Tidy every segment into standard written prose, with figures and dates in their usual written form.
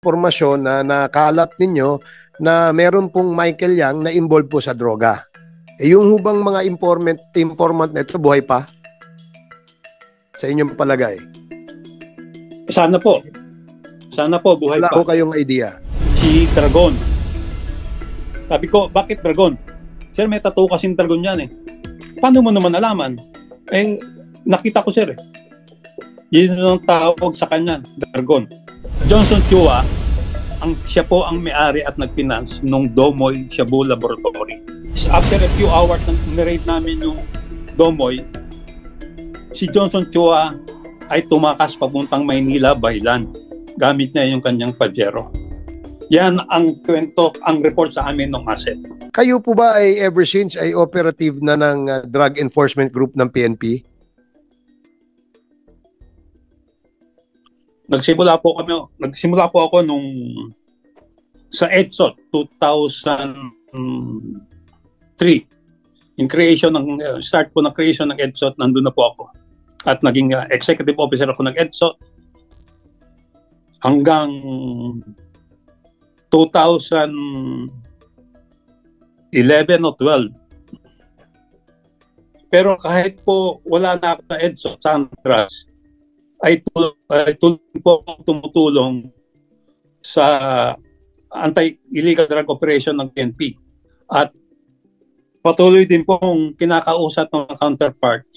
impormasyon na nakalat ninyo na meron pong Michael Yang na involved po sa droga. Yung hubang mga informant na ito, buhay pa? Sa inyong palagay? Sana po. Sana po, buhay pa. Wala po kayong idea. Si Dragon. Sabi ko, bakit Dragon? Sir, may tattoo kasing Dragon yan eh. Paano mo naman alaman? Eh, nakita ko sir eh. Yun ang tawag sa kanya, Dragon. Johnson Chua, siya po ang may-ari at nag-finance nung Domoy Shabu Laboratory. After a few hours nang niraid namin yung Domoy, si Johnson Chua ay tumakas papuntang Maynila by land. Gamit niya yung kanyang Pajero. Yan ang kwento, ang report sa amin ng asset. Kayo po ba ay ever since ay operative na ng Drug Enforcement Group ng PNP? Nagsimula po ako nung sa EDSOT 2003. Yung creation ng start po ng creation ng EDSOT, nandun na po ako. At naging executive officer ako ng EDSOT hanggang 2011 o 12. Pero kahit po wala na ako sa EDSOT, Sandras, ay tumutulong sa anti-illegal drug operation ng PNP. At patuloy din pong kinakausap ng counterpart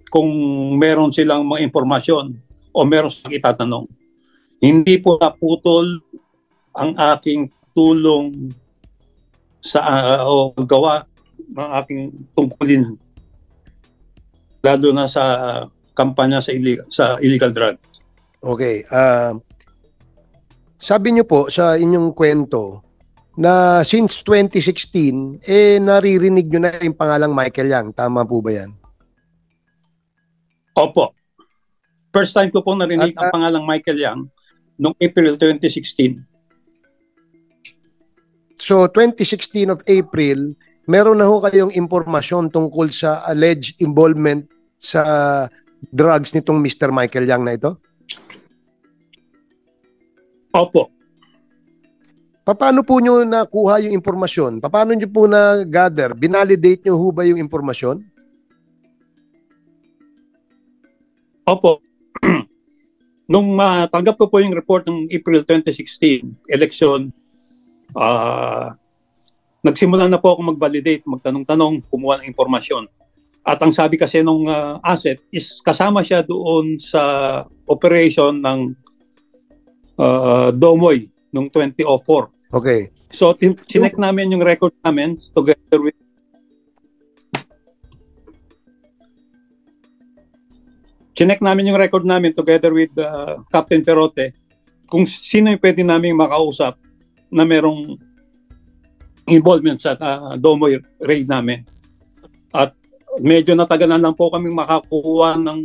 kung meron silang mga impormasyon o meron silang itatanong. Hindi po naputol ang aking tulong sa o gawa ng aking tungkulin, lalo na sa kampanya sa illegal drugs. Okay. Sabi niyo po sa inyong kwento na since 2016, naririnig niyo na yung pangalang Michael Yang. Tama po ba yan? Opo. First time ko po narinig ang pangalang Michael Yang noong April 2016. So, 2016 of April, meron na ho kayong impormasyon tungkol sa alleged involvement sa drugs nitong Mr. Michael Yang na ito? Opo. Paano po nyo nakuha yung impormasyon? Paano nyo po na-gather? Binalidate nyo ho ba yung impormasyon? Opo. Nung tanggap ko po yung report ng April 2016 election, nagsimula na po ako mag-validate, magtanong-tanong, kumuha ng impormasyon. At ang sabi kasi nung asset is kasama siya doon sa operation ng Domoy noong 2004. Okay. So, sinek namin yung record namin together with Captain Perote kung sino yung pwede namin makausap na merong involvement sa Domoy raid namin. At medyo natagalan lang po kaming makakuha ng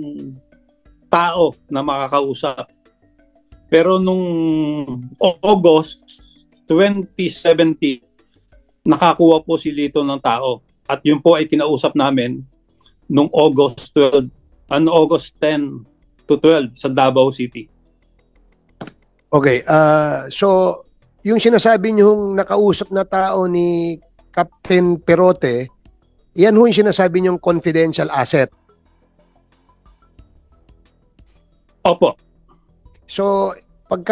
tao na makakausap. Pero nung August 2017, nakakuha po si Lito ng tao. At yun po ay kinausap namin nung August 10 to 12 sa Davao City. Okay. So, yung sinasabi niyong nakausap na tao ni Captain Perote, yan ho yung sinasabi niyong confidential asset. Opo. So, pag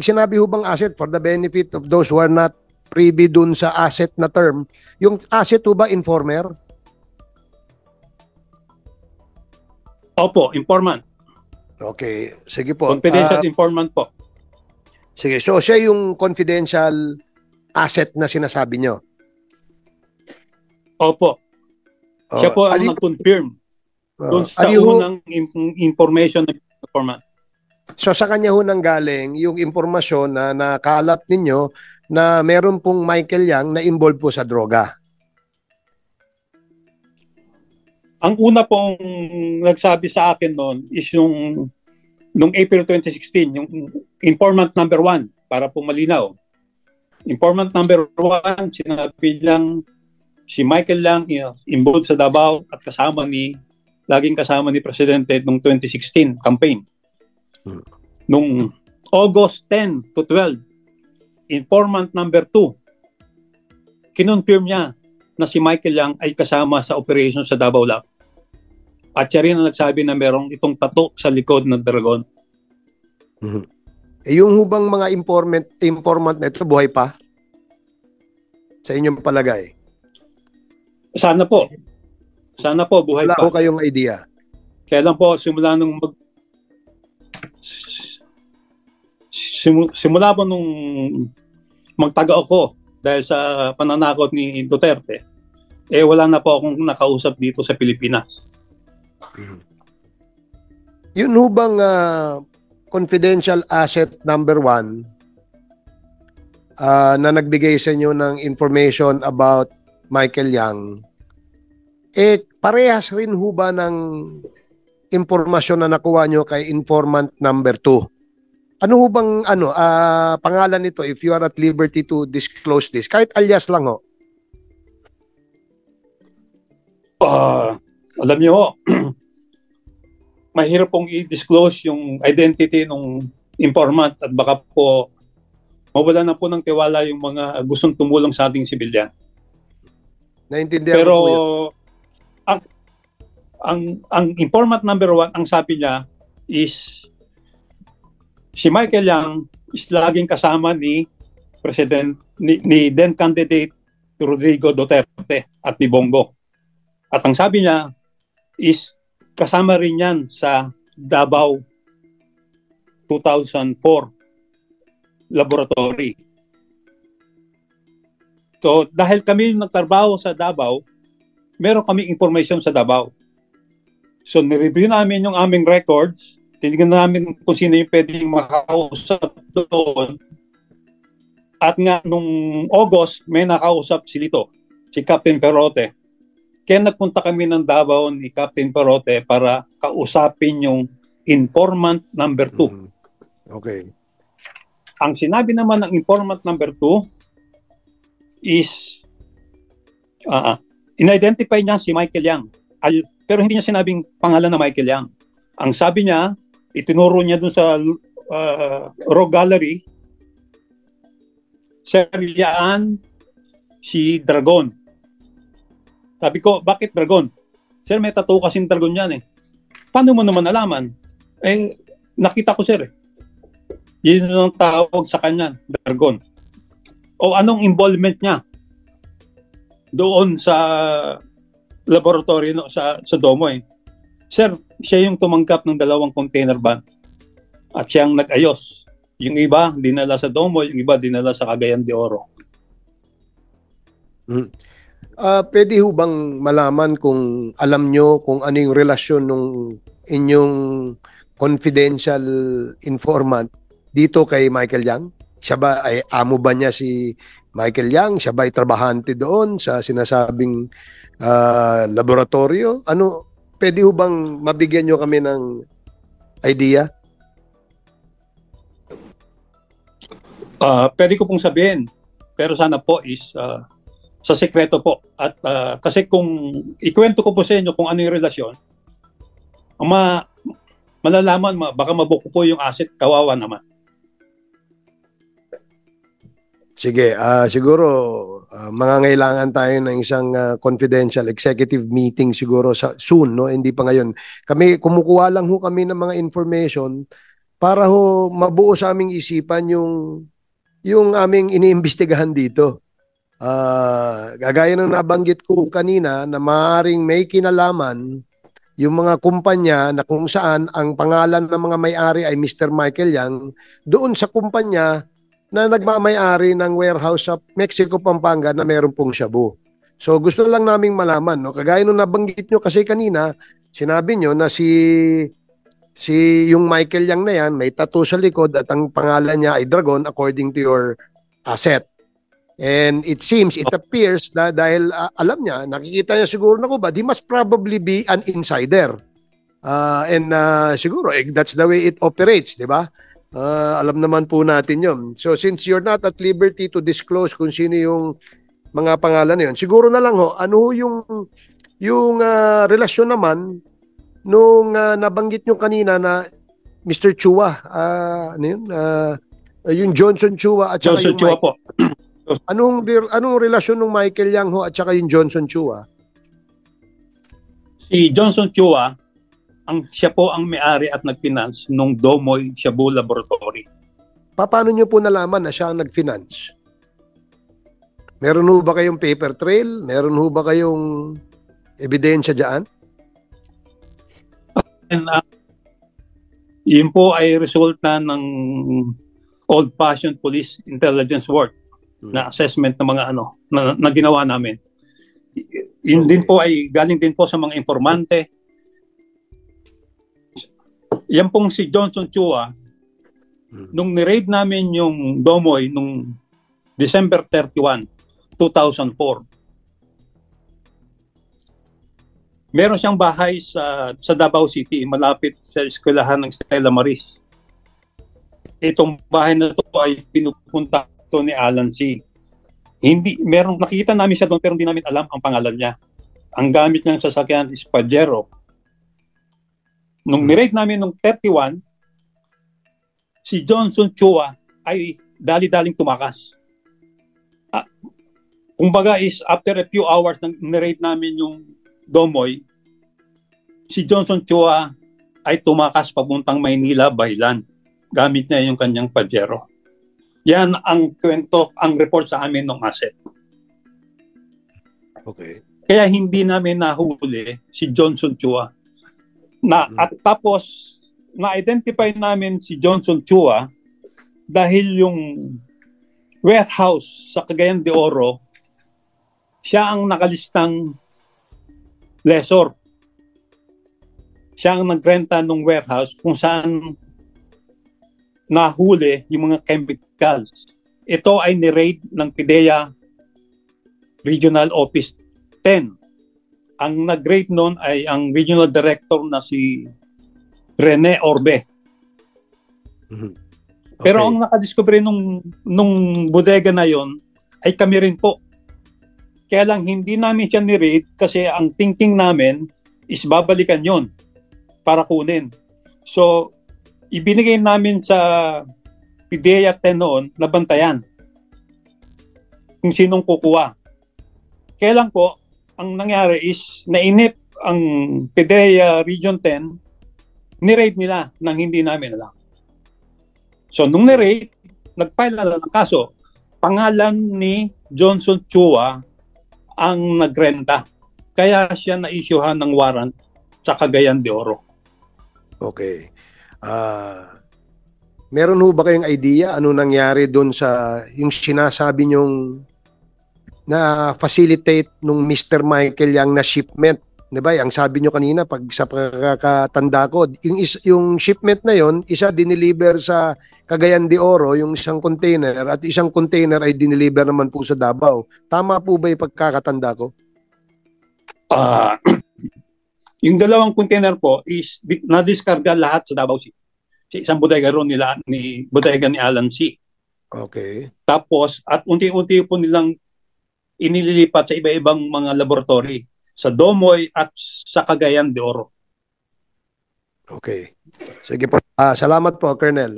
sinabi ho bang asset, for the benefit of those who are not privy dun sa asset na term, yung asset ho ba informer? Opo, informant. Okay, sige po. Confidential informant po. Sige, so siya yung confidential asset na sinasabi niyo? Opo. Siya po ang nag-confirm doon sa unang information ng informant. So sa kanya ho nang galing yung impormasyon na nakalat ninyo na meron pong Michael Yang na involved po sa droga. Ang una pong nagsabi sa akin noon is yung nung April 2016, yung informant number 1, para po malinaw. Informant number 1, sinabi lang si Michael Yang involved sa Davao at laging kasama ni Presidente noong 2016 campaign. Nung August 10 to 12, informant number 2, kinonfirm niya na si Michael Yang ay kasama sa operation sa Davao Lab. At siya rin ang nagsabi na merong itong tattoo sa likod ng dragon. Mhm. Yung hubang mga informant na ito, buhay pa? Sa inyong palagay? Sana po. Sana po, buhay Wala pa. ko kayong idea. Kaya lang po, simula po nung magtaga ako dahil sa pananakot ni Duterte, wala na po akong nakausap dito sa Pilipinas. Yun hubang confidential asset number 1 na nagbigay sa inyo ng information about Michael Yang, parehas rin ho ba ng impormasyon na nakuha nyo kay informant number 2? Ano ho bang pangalan nito, if you are at liberty to disclose this? Kahit alias lang ho. Alam niyo ho, mahirap pong i-disclose yung identity ng informant at baka po mawala na po ng tiwala yung mga gustong tumulong sa ating sibilyan. Naintindihan Pero ko po yun. ang informant number 1, ang sabi niya is si Michael Yang is laging kasama ni then candidate Rodrigo Duterte at ni Bongo. At ang sabi niya is kasama rin yan sa Davao 2004 laboratory. So dahil kami nagtrabaho sa Davao, meron kaming information sa Davao. So nireview namin yung aming records, tinignan namin kung sino yung pwedeng makausap doon. At nga nung August, may nakausap si Captain Perote. Kaya nagpunta kami ng Davao ni Captain Perote para kausapin yung informant number 2. Okay. Ang sinabi naman ng informant number 2 is in-identify niya si Michael Yang. Pero hindi niya sinabing pangalan na Michael Yang. Ang sabi niya, itinuro niya dun sa Rogue Gallery, Sir, si Dragon. Sabi ko, bakit Dragon? Sir, may tattoo kasing Dragon yan eh. Paano mo naman nalaman? Nakita ko sir eh. Yun ang tawag sa kanya, Dragon. O anong involvement niya doon sa laboratory sa Domo eh. Sir, siya yung tumanggap ng 2 container van at siyang nag-ayos. Yung iba, dinala sa Domo, yung iba, dinala sa Cagayan de Oro. Pwede ho bang malaman kung alam nyo kung ano yung relasyon ng inyong confidential informant dito kay Michael Yang? Siya ba ay amo ba niya si Michael Yang? Siya ba ay trabahante doon sa sinasabing laboratorio? Ano, pwede ho bang mabigyan nyo kami ng idea? Pwede ko pong sabihin, pero sana po is sa sekreto po. At kasi kung ikwento ko po sa inyo kung ano yung relasyon, malalaman, baka mabuko po yung asset, kawawa naman. Sige, siguro mangangailangan tayo ng isang confidential executive meeting siguro soon, no? Hindi pa ngayon. Kami, kumukuha lang ho kami ng mga information para ho mabuo sa aming isipan yung aming iniimbestigahan dito. Gagaya ng nabanggit ko kanina na maaaring may kinalaman yung mga kumpanya na kung saan ang pangalan ng mga may-ari ay Mr. Michael Yang doon sa kumpanya na nagmamay-ari ng warehouse sa Mexico, Pampanga na meron pong shabu. So gusto lang naming malaman, no? Kagaya nung nabanggit nyo kasi kanina, sinabi nyo na si yung Michael Yang na yan, may tattoo sa likod at ang pangalan niya ay Dragon according to your asset. And it appears na dahil alam niya, nakikita niya siguro na kubad, he must probably be an insider. And siguro, that's the way it operates, di ba? Alam naman po natin yun. So since you're not at liberty to disclose kung sino yung mga pangalan na yun, siguro na lang ho, ano yung relasyon naman nung nabanggit nyo kanina na Mr. Chua, ano yun? Yung Johnson Chua at saka Johnson yung Chua Mike. po. Anong relasyon ng Michael Yang ho at saka yung Johnson Chua? Si Johnson Chua, siya po ang may-ari at nag-finance nung Domoy Shabu Laboratory. Paano nyo po nalaman na siya ang nag-finance? Meron ho ba kayong paper trail? Meron ho ba kayong ebidensya dyan? And, yun po ay resulta ng old-fashioned police intelligence work na assessment ng mga na ginawa namin. Yun din po ay galing din po sa mga informante. Yan pong si Johnson Chua, nung ni-raid namin yung Domoy nung December 31, 2004. Meron siyang bahay sa Davao City, malapit sa eskwelahan ng Stella Maris. Itong bahay na to ay pinupunta to ni Alan C. Nakita namin siya doon pero hindi namin alam ang pangalan niya. Ang gamit niyang sasakyan is Pajero. Nung ni-raid namin nung 31, si Johnson Chua ay dali-daling tumakas. Kumbaga is after a few hours nang ni-raid namin yung Domoy, si Johnson Chua ay tumakas papuntang Maynila by land. Gamit niya yung kanyang Pajero. Yan ang kwento, ang report sa amin ng asset. Okay. Kaya hindi namin nahuli si Johnson Chua. At tapos, na-identify namin si Johnson Chua dahil yung warehouse sa Cagayan de Oro, siya ang nakalistang lessor. Siya ang nagrenta ng warehouse kung saan nahuli yung mga chemicals. Ito ay ni-raid ng PIDEA Regional Office 10. Ang nag-raid noon ay ang regional director na si Rene Orbe. Okay. Pero ang nakadiscover nung bodega na yon ay kami rin po. Kaya lang hindi namin siya ni-raid kasi ang thinking namin is babalikan yon para kunin. So, ibinigay namin sa PIDEA 10 noon na bantayan kung sinong kukuha. Kaya lang po, ang nangyari is nainip ang PIDEA Region 10, ni-raid nila nang hindi namin alam. So, nung ni-raid, nag-file na ng kaso. Pangalan ni Johnson Chua ang nagrenta. Kaya siya na-issuehan ng warrant sa Cagayan de Oro. Okay. Meron ho ba kayong idea ano nangyari doon sa yung sinasabi nyong na facilitate nung Mr. Michael Yang na shipment? 'Di ba? Ang sabi nyo kanina pag sa pagkakatanda ko, yung shipment na yon, isa dineliver sa Cagayan de Oro, yung isang container, at isang container ay dineliver naman po sa Davao. Tama po ba yung pagkakatanda ko? Yung dalawang container po is na-discarga lahat sa Davao City. Sa isang bodega ron bodega ni Alan C. Okay. Tapos, at unti-unti po nilang inililipat sa iba-ibang mga laboratory sa Domoy at sa Cagayan de Oro. Okay. Sige po. Salamat po, Colonel.